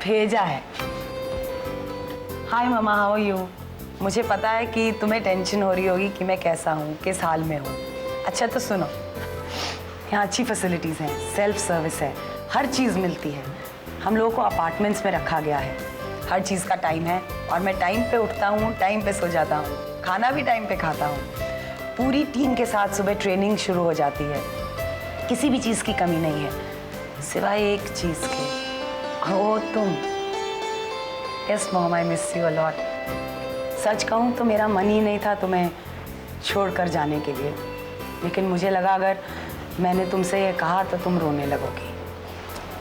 भेजा है। हाय मामा, how are you? मुझे पता है कि तुम्हें टेंशन हो रही होगी कि मैं कैसा हूँ, किस हाल में हूँ। अच्छा तो सुनो, यहाँ अच्छी फैसिलिटीज़ हैं, सेल्फ सर्विस है, हर चीज़ मिलती है। हम लोगों को अपार्टमेंट्स में रखा गया है, हर चीज़ का टाइम है और मैं टाइम पे उठता हूँ, टाइम पे सो जाता हूँ, खाना भी टाइम पे खाता हूँ। पूरी टीम के साथ सुबह ट्रेनिंग शुरू हो जाती है, किसी भी चीज़ की कमी नहीं है सिवाय एक चीज़ के, वो तुम। Yes mom, I miss you a lot. सच कहूँ तो मेरा मन ही नहीं था तुम्हें छोड़कर जाने के लिए, लेकिन मुझे लगा अगर मैंने तुमसे ये कहा तो तुम रोने लगोगी,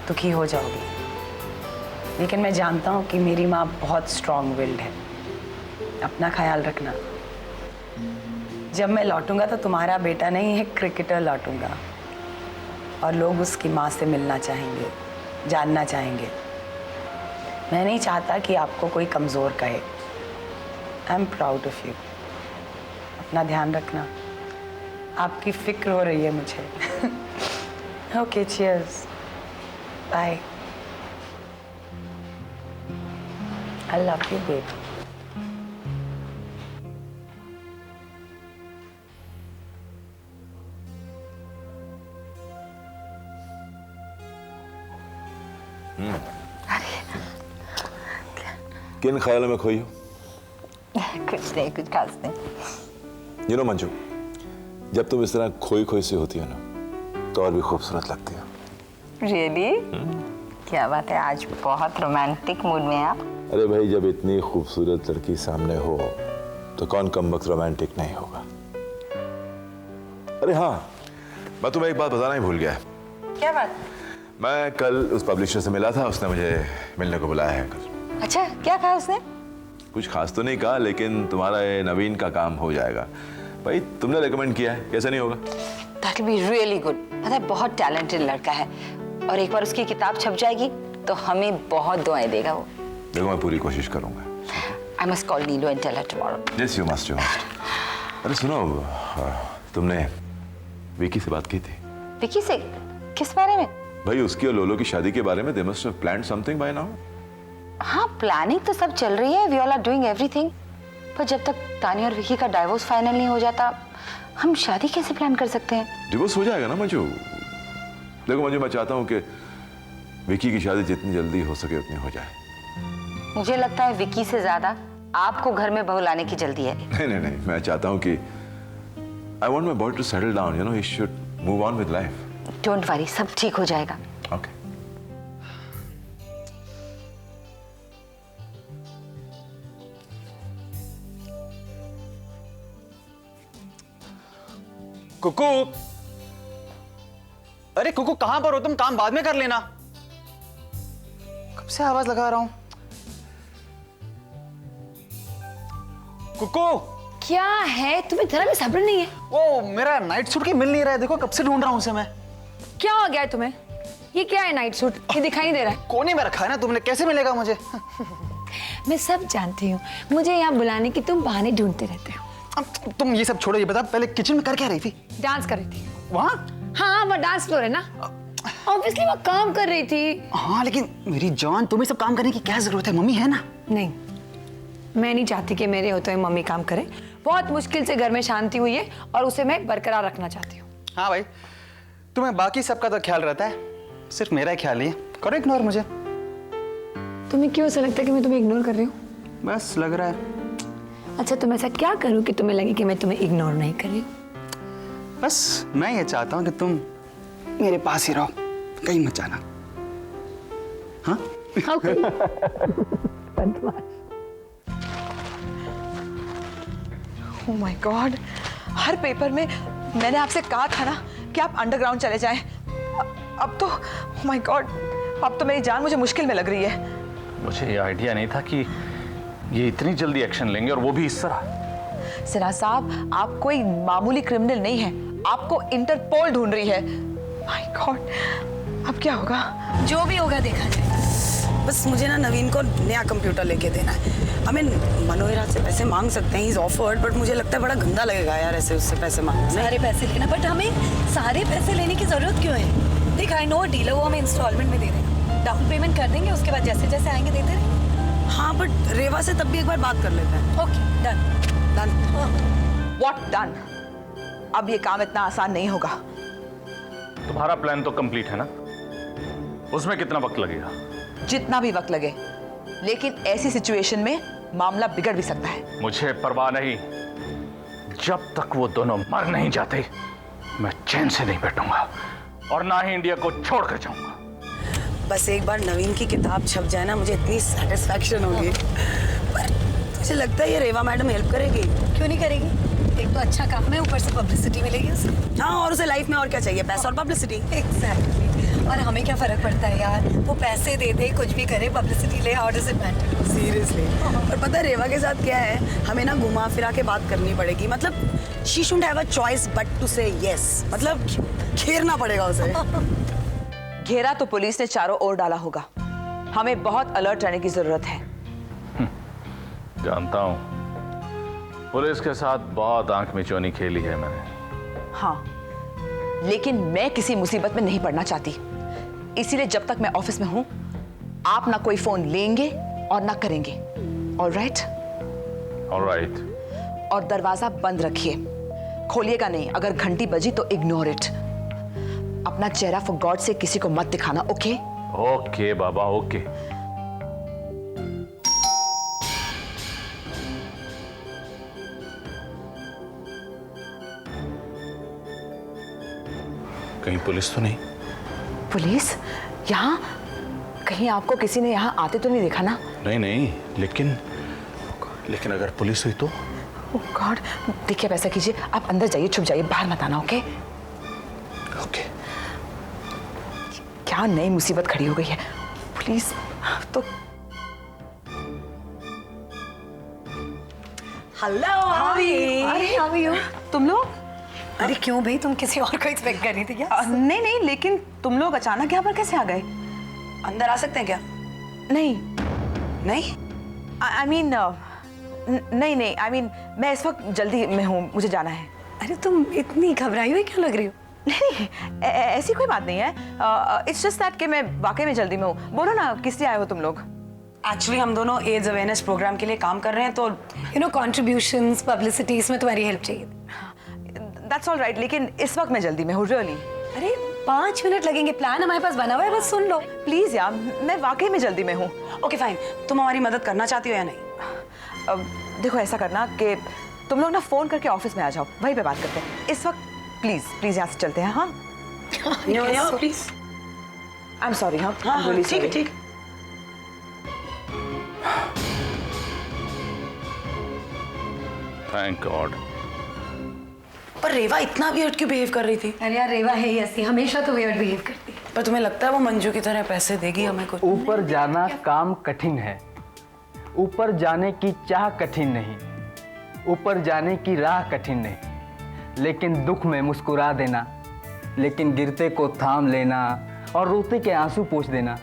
दुखी हो जाओगी। लेकिन मैं जानता हूँ कि मेरी माँ बहुत स्ट्रॉन्ग विल्ड है। अपना ख्याल रखना। जब मैं लौटूंगा तो तुम्हारा बेटा नहीं, एक क्रिकेटर लौटूंगा और लोग उसकी माँ से मिलना चाहेंगे, जानना चाहेंगे। मैं नहीं चाहता कि आपको कोई कमज़ोर कहे। I am proud of you. अपना ध्यान रखना, आपकी फिक्र हो रही है मुझे। Okay, cheers, bye. I love you baby. किन ख्यालों में खोई हो? कुछ नहीं, कुछ खास नहीं। यू नो मंजू, जब तुम इस तरह खोई खोई सी होती हो ना तो और भी खूबसूरत लगती हो। रियली? क्या बात है, आज बहुत रोमांटिक मूड में आप। अरे भाई, जब इतनी खूबसूरत लड़की सामने हो तो कौन कम वक्त रोमांटिक नहीं होगा। अरे हाँ, मैं तुम्हें एक बात बताना ही भूल गया। क्या बात? मैं कल उस पब्लिशर से मिला था, उसने मुझे मिलने को बुलाया है कल। अच्छा, क्या कहा उसने? कुछ खास तो नहीं कहा, लेकिन तुम्हारा ये नवीन का काम हो जाएगा। भाई तुमने रेकमेंड किया है, कैसे नहीं होगा? That will be really good। पता है, बहुत टैलेंटेड लड़का है और एक बार उसकी किताब छप जाएगी तो हमें बहुत दुआएं देगा वो। देखो, मैं पूरी कोशिश करूंगा। I must call Neelu and tell her tomorrow। Yes, you must, you must। अरे सुनो, तुमने विकी से बात की थी? विकी से? किस बारे में? भाई उसकी और लोलो की शादी के बारे में। They must have planned something by now। हाँ, प्लानिंग तो सब चल रही है, we all are doing everything, पर जब तक तानिया और विकी का डाइवोर्स फाइनल नहीं हो जाता हम शादी कैसे प्लान कर सकते हैं? डिवोर्स हो जाएगा ना मंजू। देखो मंजू, मैं चाहता हूँ कि विकी की शादी जितनी जल्दी हो सके उतनी हो जाए। मुझे लगता है विकी से ज्यादा आपको घर में बहू लाने की जल्दी है। नहीं नहीं नहीं, मैं चाहता हूँ कि I want my boy to settle down, you know, he should move on with life। Don't worry, सब ठीक हो जाएगा। Okay। कुकू, अरे कुकू कहां पर हो तुम? काम बाद में कर लेना। कब से आवाज लगा रहा हूं। कुकू, क्या है? तुम्हें जरा भी सब्र नहीं है? वो मेरा नाइट सूट की मिल नहीं रहा है, देखो कब से ढूंढ रहा हूं उसे मैं। क्या हो गया है तुम्हें? ये क्या है नाइट सूट? ये दिखाई नहीं दे रहा है। कोने में रखा है ना तुमने, कैसे मिलेगा मुझे? मैं सब जानती हूँ, मुझे यहाँ बुलाने की तुम बहाने ढूंढते रहते हो। अब तुम ये सब छोड़ो, ये बता पहले किचन में कर क्या रही थी? डांस कर रही थी। वहाँ? हाँ, वो डांस फ्लोर है ना, ऑब्वियसली वो काम कर रही थी। हाँ, लेकिन मेरी जान, तुम्हें सब काम करने की क्या जरूरत है? मम्मी है ना। नहीं, मैं नहीं चाहती कि मेरे होते हुए मम्मी काम करे। बहुत मुश्किल से घर में शांति हुई है और उसे मैं बरकरार रखना चाहती हूँ। हाँ भाई, तुम्हें बाकी सबका तो ख्याल रहता है, सिर्फ मेरा ख्याल नहीं है। करो इग्नोर मुझे। तुम्हें क्यों ऐसा लगता है कि मैं तुम्हें इग्नोर कर रही हूँ? बस लग रहा है। अच्छा, तुम ऐसा क्या करूँ कि तुम्हें लगे कि मैं तुम्हें इग्नोर नहीं कर रही हूँ? बस मैं ये चाहता हूँ कि तुम मेरे पास ही रहो, कहीं मत जाना। हाँ? Okay. Oh my God, her paper में मैंने आपसे कहा था ना कि आप अंडरग्राउंड चले जाएं। अब तो ओह माय गॉड, अब तो मेरी जान मुझे मुश्किल में लग रही है। मुझे ये आइडिया नहीं था कि ये इतनी जल्दी एक्शन लेंगे और वो भी इस तरह। सिन्हा साहब, आप कोई मामूली क्रिमिनल नहीं है, आपको इंटरपोल ढूंढ रही है। माय गॉड, अब क्या होगा? जो भी होगा देखा जाएगा। बस मुझे ना नवीन को नया कंप्यूटर लेके देना है। हमें मनोहरा से पैसे मांग सकते हैं, इज ऑफर्ड, बट मुझे लगता है बड़ा गंदा लगेगा यार ऐसे उससे पैसे मांगना। सारे पैसे लेना, बट हमें सारे पैसे लेने की जरूरत क्यों है? देख, आई नो डीलर, वो हमें इंस्टॉलमेंट में दे रहे हैं। डाउन पेमेंट कर देंगे, उसके बाद जैसे जैसे आएंगे देते रहेंगे। हाँ बट रेवा से तब भी एक बार बात कर लेते हैं। Okay done. Done. What done? अब ये काम इतना आसान नहीं होगा। तुम्हारा प्लान तो कंप्लीट है ना? उसमें कितना वक्त लगेगा? जितना भी वक्त लगे, लेकिन ऐसी सिचुएशन में मामला बिगड़ भी सकता है। मुझे परवाह नहीं, जब तक वो दोनों मर नहीं जाते मैं चैन से नहीं बैठूंगा और ना ही इंडिया को छोड़ कर जाऊंगा। बस एक बार नवीन की किताब छप जाए ना, मुझे इतनी सेटिस्फैक्शन होगी। पर तुझे लगता है ये रेवा मैडम हेल्प करेगी? क्यों नहीं करेगी? एक तो अच्छा काम है, ऊपर से पब्लिसिटी मिलेगी उसे। हाँ, और उसे लाइफ में और क्या चाहिए? पैसा और पब्लिसिटी। एग्जैक्टली। और हमें क्या फर्क पड़ता है यार, वो पैसे दे दे, कुछ भी करे, पब्लिसिटी ले, how does it matter? Seriously. और पता है रेवा के साथ क्या है, हमें ना घुमा फिरा के बात करनी पड़ेगी। मतलब she should have a choice but to say yes. मतलब घेरना पड़ेगा उसे। घेरा तो पुलिस ने चारों ओर डाला होगा। हमें बहुत अलर्ट रहने की जरूरत है। जानता हूं, पुलिस के साथ बहुत आंख मिचौनी खेली है मैंने। हाँ, लेकिन मैं किसी मुसीबत में नहीं पड़ना चाहती, इसीलिए जब तक मैं ऑफिस में हूं आप ना कोई फोन लेंगे और ना करेंगे। ऑलराइट? ऑलराइट। और दरवाजा बंद रखिए, खोलिएगा नहीं। अगर घंटी बजी तो इग्नोर इट। अपना चेहरा फॉर गॉड से किसी को मत दिखाना। ओके? ओके बाबा, ओके। कहीं पुलिस तो नहीं? पुलिस यहाँ? कहीं आपको किसी ने यहाँ आते तो नहीं देखा ना? नहीं नहीं, लेकिन अगर पुलिस हुई तो? ओह गॉड, देखिए आप ऐसा कीजिए, आप अंदर जाइए, छुप जाइए, बाहर मत आना। ओके? ओके। क्या नई मुसीबत खड़ी हो गई है। पुलिस तो हेलो। अरे हाउ आर यू? तुम लोग? अरे क्यों भाई, तुम किसी और को एक्सपेक्ट कर रही थी क्या? नहीं नहीं, लेकिन तुम लोग अचानक यहाँ पर कैसे आ गए? अंदर आ सकते हैं क्या? नहीं नहीं? आई मीन नहीं, आई मीन मैं इस वक्त जल्दी में हूँ, मुझे जाना है। अरे तुम इतनी घबराई हुई क्यों लग रही हो? नहीं, ऐसी कोई बात नहीं है। इट्स जस्ट दैट कि मैं वाकई में जल्दी में हूँ। बोलो ना, किस लिए आए हो तुम लोग? एक्चुअली हम दोनों एड्स अवेयरनेस प्रोग्राम के लिए काम कर रहे हैं, तो यू नो कंट्रीब्यूशंस, पब्लिसिटी, इसमें तुम्हारी हेल्प चाहिए। दैट्स ऑल राइट, लेकिन इस वक्त मैं जल्दी में हूँ, रियली। अरे 5 मिनट लगेंगे, प्लान हमारे पास बना हुआ है, बस सुन लो। प्लीज यार, मैं वाकई में जल्दी में हूँ। Okay fine. तुम हमारी मदद करना चाहती हो या नहीं? देखो ऐसा करना कि तुम लोग ना फोन करके ऑफिस में आ जाओ, वहीं पे बात करते हैं इस वक्त। प्लीज प्लीज यहाँ से चलते हैं। हाँ प्लीज। I am sorry. हाँ हाँ हाँ, ठीक है ठीक। Thank God. पर रेवा इतना वियर्ड क्यों बिहेव कर रही थी? अरे यार रेवा है ही ऐसी, हमेशा तो वियर्ड बिहेव करती है। पर तुम्हें लगता है वो मंजू की तरह पैसे देगी हमें कुछ? ऊपर जाना काम कठिन है, ऊपर जाने की चाह कठिन नहीं, ऊपर जाने की राह कठिन नहीं, लेकिन दुख में मुस्कुरा देना, लेकिन गिरते को थाम लेना और रोते के आंसू पोंछ देना।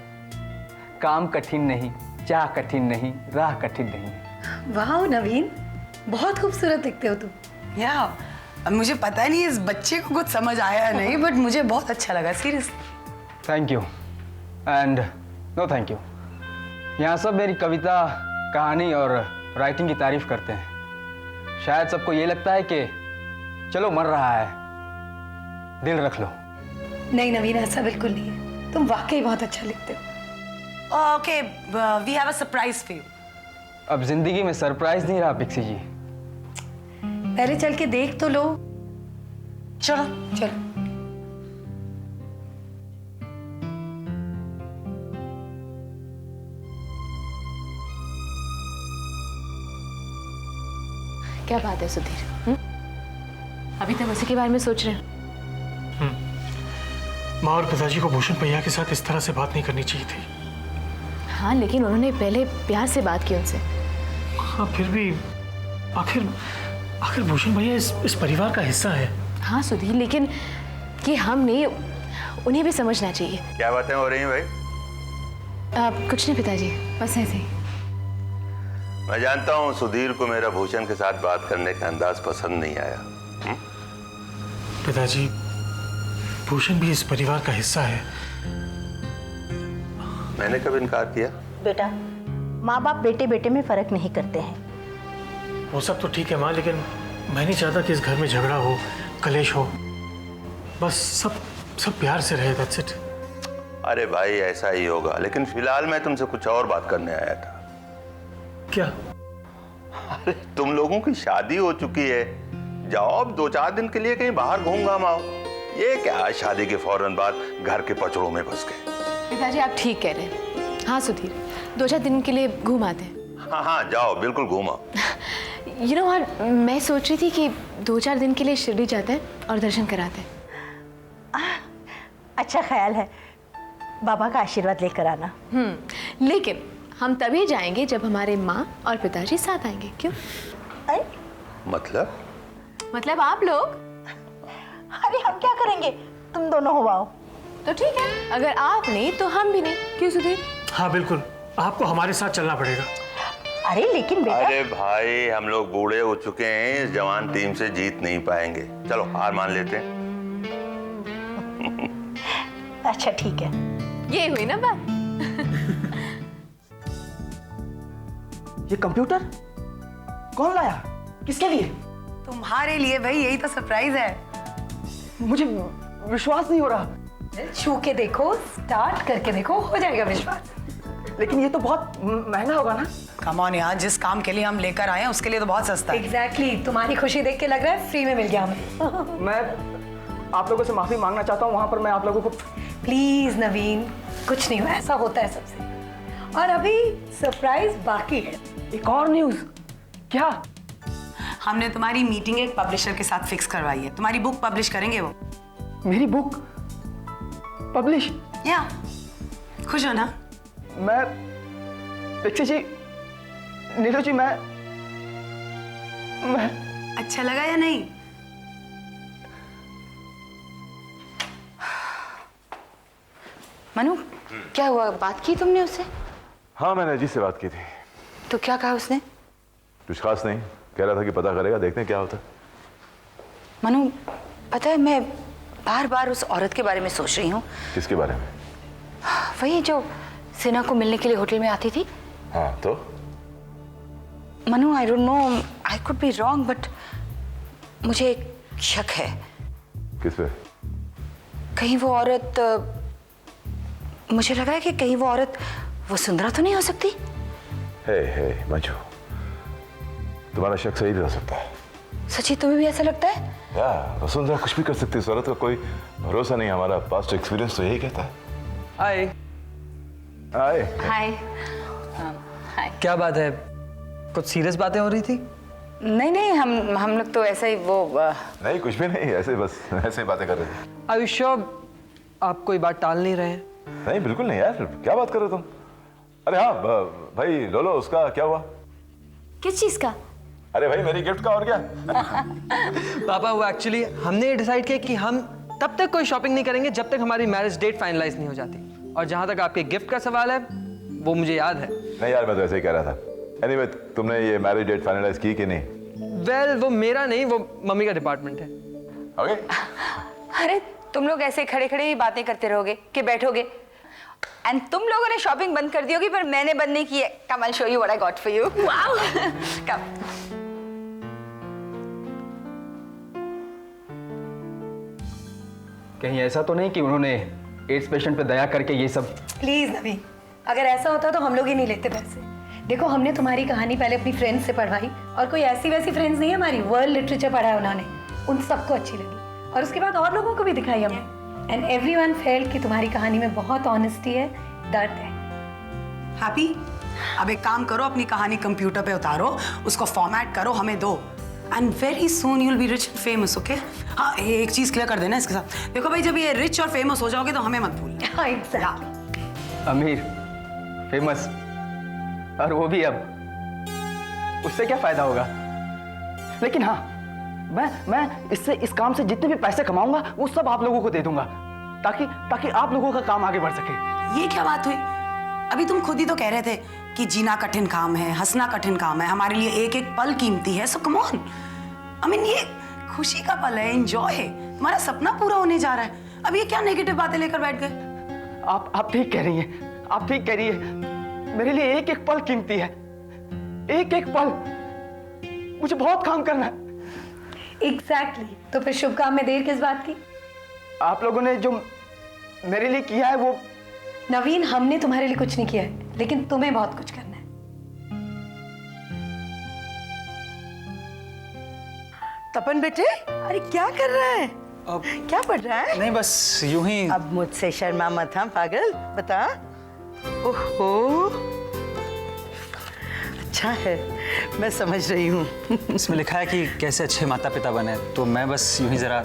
काम कठिन नहीं, चाह कठिन नहीं, राह कठिन नहीं। वाह नवीन, बहुत खूबसूरत दिखते हो तुम। या अब मुझे पता नहीं इस बच्चे को कुछ समझ आया है नहीं, बट मुझे बहुत अच्छा लगा seriously. Thank you and no thank you. यहाँ सब मेरी कविता, कहानी और राइटिंग की तारीफ करते हैं। शायद सबको ये लगता है कि चलो मर रहा है, दिल रख लो। नहीं नवीन, ऐसा बिल्कुल नहीं है, तुम वाकई बहुत अच्छा लिखते हो। Okay, we have a surprise for you. अब जिंदगी में सरप्राइज नहीं रहा पिक्सी जी। पहले चल के देख तो लो। चलो चलो। क्या बात है सुधीर? अभी तक उसी के बारे में सोच रहे हैं? माँ और पिताजी को भूषण भैया के साथ इस तरह से बात नहीं करनी चाहिए थी। हाँ, लेकिन उन्होंने पहले प्यार से बात की उनसे। हाँ, फिर भी आखिर भूषण भैया इस परिवार का हिस्सा है। हाँ सुधीर, लेकिन ये हम नहीं, उन्हें भी समझना चाहिए। क्या बातें हो रही हैं भाई? कुछ नहीं पिताजी, बस ऐसे ही। मैं जानता हूँ सुधीर को मेरा भूषण के साथ बात करने का अंदाज पसंद नहीं आया। पिताजी, भूषण भी इस परिवार का हिस्सा है। मैंने कब इनकार किया? बेटा, माँ बाप बेटे बेटे में फर्क नहीं करते हैं। वो सब तो ठीक है माँ, लेकिन मैं नहीं चाहता कि इस घर में झगड़ा हो, कलेश हो। बस सब प्यार से रहे, दैट्स इट। अरे भाई ऐसा ही होगा, लेकिन फिलहाल मैं तुमसे कुछ और बात करने आया था। क्या? अरे तुम लोगों की शादी हो चुकी है, जाओ अब 2-4 दिन के लिए कहीं बाहर घूम घाम आओ। ये क्या शादी के फौरन बाद घर के पचड़ों में घुस गए। पिताजी आप ठीक कह रहे हैं। हाँ सुधीर, 2-4 दिन के लिए घूम आते हैं। हाँ जाओ, बिल्कुल घूमो। यू नो व्हाट, मैं सोच रही थी कि 2-4 दिन के लिए शिरडी जाते हैं और दर्शन कराते हैं। अच्छा ख्याल है, बाबा का आशीर्वाद लेकर आना। लेकिन हम तभी जाएंगे जब हमारे माँ और पिताजी साथ आएंगे। क्यों? मतलब आप लोग। अरे हम क्या करेंगे, तुम दोनों हो आओ। तो ठीक है, अगर आप नहीं तो हम भी नहीं। क्यों सुधीर? हाँ बिल्कुल, आपको हमारे साथ चलना पड़ेगा। अरे लेकिन बेटा। अरे भाई हम लोग बूढ़े हो चुके हैं, इस जवान टीम से जीत नहीं पाएंगे। चलो हार मान लेते हैं। अच्छा ठीक है, ये हुई ना बात। ये कंप्यूटर कौन लाया? किसके लिए? तुम्हारे लिए भाई, यही तो सरप्राइज है। मुझे विश्वास नहीं हो रहा। छू के देखो, स्टार्ट करके देखो, हो जाएगा विश्वास। लेकिन ये तो बहुत महंगा होगा ना? कम ऑन यार, जिस काम के लिए हम लेकर आए हैं उसके लिए तो बहुत सस्ता है। एग्जैक्टली, तुम्हारी खुशी देख के लग रहा है फ्री में मिल गया हमें। मैं आप लोगों से माफी मांगना चाहता हूँ, वहां पर मैं आप लोगों को। प्लीज नवीन, कुछ नहीं हुआ, ऐसा होता है सबसे। और अभी सरप्राइज बाकी है। एक और न्यूज। क्या? हमने तुम्हारी मीटिंग एक पब्लिशर के साथ फिक्स करवाई है। तुम्हारी बुक पब्लिश करेंगे वो। मेरी बुक पब्लिश? या खुश हो ना? मैं पिक्चर जी, नीलू जी, मैं अच्छा लगा या नहीं? मनु, क्या हुआ? बात की तुमने उससे? हाँ मैंने अजीत से बात की थी। तो क्या कहा उसने? कुछ खास नहीं, कह रहा था कि पता करेगा, देखते हैं क्या होता है। मनु, पता है मैं बार बार उस औरत के बारे में सोच रही हूँ। किसके बारे में? वही जो सिन्हा को मिलने के लिए होटल में आती थी। हाँ तो? Manu, I don't know, I could be wrong, but मुझे एक शक है। किस पे? कहीं वो औरत, मुझे लग रहा है कि कहीं वो औरत वसुंधरा तो नहीं हो सकती? हे मंजू, तुम्हारा शक सही नहीं हो सकता है। सच्ची तुम्हें भी ऐसा लगता है? यार वसुंधरा कुछ भी कर सकती है, इस औरत का कोई भरोसा नहीं। हमारा पास्ट एक्सपीरियंस तो यही कहता है। हाय। हाय। हाय। हाय। क्या बात है, कुछ सीरियस बातें हो रही थी? नहीं नहीं, हम लोग तो ऐसा ही वो नहीं कुछ भी नहीं, ऐसे बस ऐसे बातें कर रहे थे। आर यू श्योर आप कोई बात टाल नहीं रहे हैं? नहीं बिल्कुल नहीं यार, क्या बात कर रहे हो तुम? अरे हाँ भाई लोलो, उसका क्या हुआ? किस चीज का? अरे भाई मेरी गिफ्ट का, और क्या? पापा वो एक्चुअली हमने डिसाइड किया कि हम तब तक कोई शॉपिंग नहीं करेंगे जब तक हमारी मैरिज डेट फाइनलाइज नहीं हो जाती। और जहां तक आपके गिफ्ट का सवाल है, वो मुझे याद है। नहीं यार, मैं तो ऐसे ही कह रहा था। एनीवे, तुमने ये मैरिज डेट फाइनलाइज की कि नहीं? वेल, वो मेरा नहीं, वो मम्मी का डिपार्टमेंट है। ओके। अरे तुम लोग ऐसे खड़े खड़े ही बातें करते रहोगे कि बैठोगे? एंड तुम लोगों ने शॉपिंग बंद कर दी होगी, पर मैंने बंद नहीं की है। Come, I will show you what I got for you. Wow. Come. कहीं ऐसा तो नहीं कि उन्होंने एड्स पेशेंट पे दया करके ये सब? प्लीज नवीन, अगर ऐसा होता तो हम लोग ही नहीं लेते पैसे। देखो, हमने तुम्हारी कहानी पहले अपनी फ्रेंड्स से पढ़वाई, और कोई ऐसी वैसी फ्रेंड्स नहीं है हमारी, वर्ल्ड लिटरेचर पढ़ा है उन्होंने, उन सबको अच्छी लगी, और उसके बाद और लोगों को भी दिखाई हमने। एंड एवरीवन फेल्ट कि तुम्हारी कहानी में बहुत ऑनेस्टी है, दर्द है। हैप्पी, अब एक काम करो, अपनी कहानी कंप्यूटर पे उतारो, उसको फॉर्मेट करो, हमें दो, and very soon you will be rich and famous. Okay? हाँ, एक चीज क्लियर कर देना इसके साथ। देखो भाई, जब ये रिच और फेमस हो जाओगे तो हमें मत भूलना। एग्जैक्टली। अमीर, फेमस, और वो भी अब, उससे क्या फायदा होगा? लेकिन हाँ, मैं इससे, इस काम से जितने भी पैसे कमाऊंगा वो सब आप लोगों को दे दूंगा, ताकि आप लोगों का काम आगे बढ़ सके। ये क्या बात हुई? अभी तुम खुद ही तो कह रहे थे कि जीना कठिन काम है, हंसना कठिन काम है, हमारे लिए एक एक पल कीमती है। सो कम ऑन, आई मीन ये खुशी का पल है, एंजॉय है, तुम्हारा सपना पूरा होने जा रहा है। अब ये क्या नेगेटिव बातें लेकर बैठ गए? आप ठीक कह रही हैं, आप ठीक कह रही है, मेरे लिए एक एक पल कीमती है, एक एक पल। मुझे बहुत काम करना है। एग्जैक्टली तो फिर शुभ काम में देर किस बात की? आप लोगों ने जो मेरे लिए किया है वो। नवीन, हमने तुम्हारे लिए कुछ नहीं किया है, लेकिन तुम्हें बहुत कुछ करना है। तपन बेटे, अरे क्या कर रहा है? क्या पढ़ रहा है? नहीं, बस यूं ही। अब मुझसे शर्मा मत, हाँ पागल, बता। ओहो, अच्छा है, मैं समझ रही हूँ। इसमें लिखा है कि कैसे अच्छे माता पिता बने, तो मैं बस यूं ही जरा।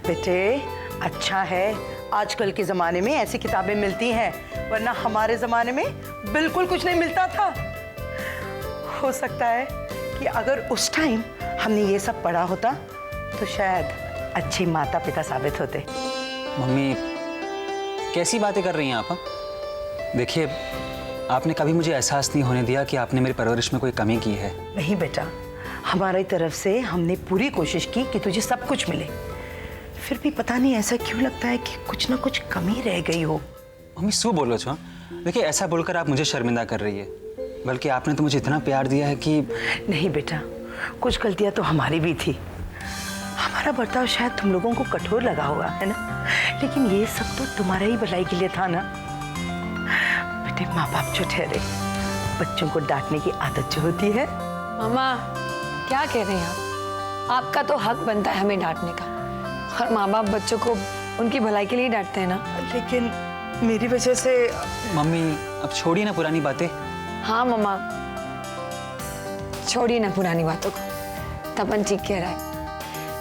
बेटे अच्छा है, आजकल के ज़माने में ऐसी किताबें मिलती हैं, वरना हमारे ज़माने में बिल्कुल कुछ नहीं मिलता था। हो सकता है कि अगर उस टाइम हमने ये सब पढ़ा होता तो शायद अच्छे माता पिता साबित होते। मम्मी कैसी बातें कर रही हैं आप? देखिए, आपने कभी मुझे एहसास नहीं होने दिया कि आपने मेरी परवरिश में कोई कमी की है। नहीं बेटा, हमारी तरफ से हमने पूरी कोशिश की कि तुझे सब कुछ मिले, फिर भी पता नहीं ऐसा क्यों लगता है कि कुछ ना कुछ कमी रह गई हो। मम्मी सो बोलो छो। देखिए, ऐसा बोलकर आप मुझे शर्मिंदा कर रही है, बल्कि आपने तो मुझे इतना प्यार दिया है कि। नहीं बेटा, कुछ गलतियां तो हमारी भी थी। हमारा बर्ताव शायद तुम लोगों को कठोर लगा होगा, है ना, लेकिन ये सब तो तुम्हारा ही भलाई के लिए था ना। बेटे, माँ बाप जो ठहरे, बच्चों को डांटने की आदत जो होती है। मामा क्या कह रहे हैं आप? आपका तो हक बनता है हमें डांटने का, और माँ बाप बच्चों को उनकी भलाई के लिए डांटते हैं ना। लेकिन मेरी वजह से। मम्मी अब छोड़िए ना पुरानी बातें। हाँ मम्मा, छोड़िए ना पुरानी बातों को। तपन ठीक कह रहा है,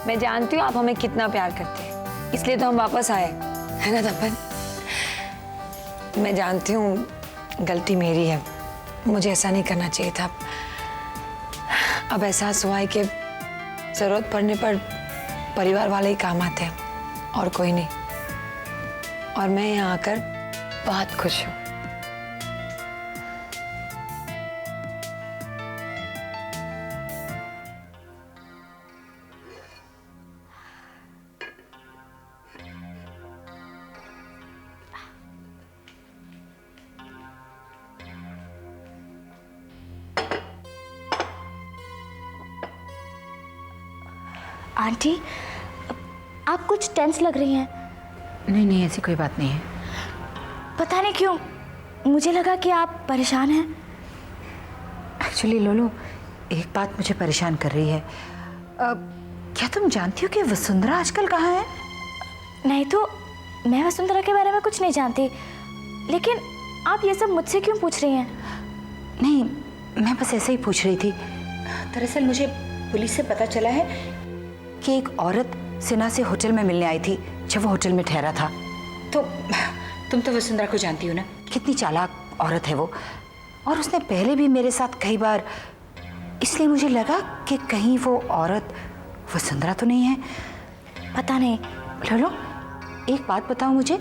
मैं जानती हूँ आप हमें कितना प्यार करते हैं, इसलिए तो हम वापस आए, है ना तपन? मैं जानती हूँ गलती मेरी है, मुझे ऐसा नहीं करना चाहिए था। अब एहसास हुआ है कि जरूरत पड़ने पर परिवार वाले ही काम आते हैं और कोई नहीं, और मैं यहाँ आकर बहुत खुश हूँ। आंटी, आप कुछ टेंस लग रही हैं। नहीं नहीं, ऐसी कोई बात नहीं है। पता नहीं क्यों मुझे लगा कि आप परेशान हैं। एक्चुअली लोलो, एक बात मुझे परेशान कर रही है। क्या तुम जानती हो कि वसुंधरा आजकल कहाँ है? नहीं तो मैं वसुंधरा के बारे में कुछ नहीं जानती, लेकिन आप ये सब मुझसे क्यों पूछ रही हैं? नहीं, मैं बस ऐसे ही पूछ रही थी। दरअसल मुझे पुलिस से पता चला है कि एक औरत सिन्हा से होटल में मिलने आई थी जब वो होटल में ठहरा था। तो तुम तो वसुंधरा को जानती हो ना, कितनी चालाक औरत है वो, और उसने पहले भी मेरे साथ कई बार, इसलिए मुझे लगा कि कहीं वो औरत वसुंधरा तो नहीं है। पता नहीं। लोलो, एक बात बताओ मुझे,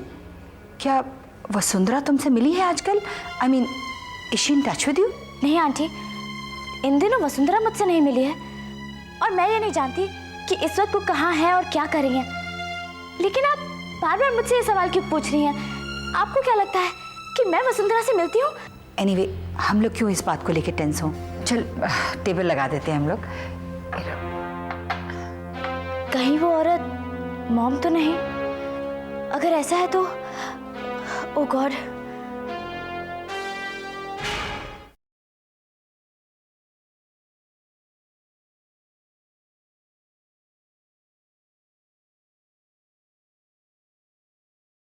क्या वसुंधरा तुमसे मिली है आजकल? I mean, is she in touch with you? नहीं आंटी, इन दिनों वसुंधरा मुझसे नहीं मिली है, और मैं ये नहीं जानती कि इस वक्त वो कहाँ है और क्या कर रही है। लेकिन आप बार बार मुझसे ये सवाल क्यों पूछ रही हैं? आपको क्या लगता है कि मैं वसुंधरा से मिलती हूँ? Anyway, हम लोग क्यों इस बात को लेकर टेंस हों? चल टेबल लगा देते हैं हम लोग। कहीं वो औरत मॉम तो नहीं? अगर ऐसा है तो ओ गॉड,